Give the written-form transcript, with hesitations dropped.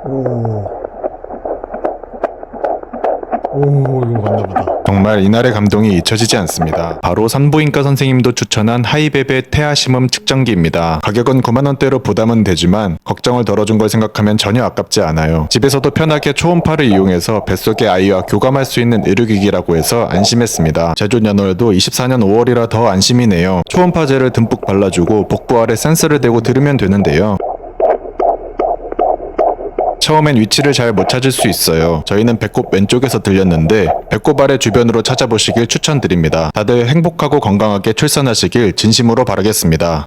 이거 맞나보다. 정말 이날의 감동이 잊혀지지 않습니다. 바로 산부인과 선생님도 추천한 하이베베 태아심음 측정기입니다. 가격은 9만원대로 부담은 되지만 걱정을 덜어준 걸 생각하면 전혀 아깝지 않아요. 집에서도 편하게 초음파를 이용해서 뱃속의 아이와 교감할 수 있는 의료기기라고 해서 안심했습니다. 제조 연월도 24년 5월이라 더 안심이네요. 초음파제를 듬뿍 발라주고 복부 아래 센서를 대고 들으면 되는데요. 처음엔 위치를 잘 못 찾을 수 있어요. 저희는 배꼽 왼쪽에서 들렸는데 배꼽 아래 주변으로 찾아보시길 추천드립니다. 다들 행복하고 건강하게 출산하시길 진심으로 바라겠습니다.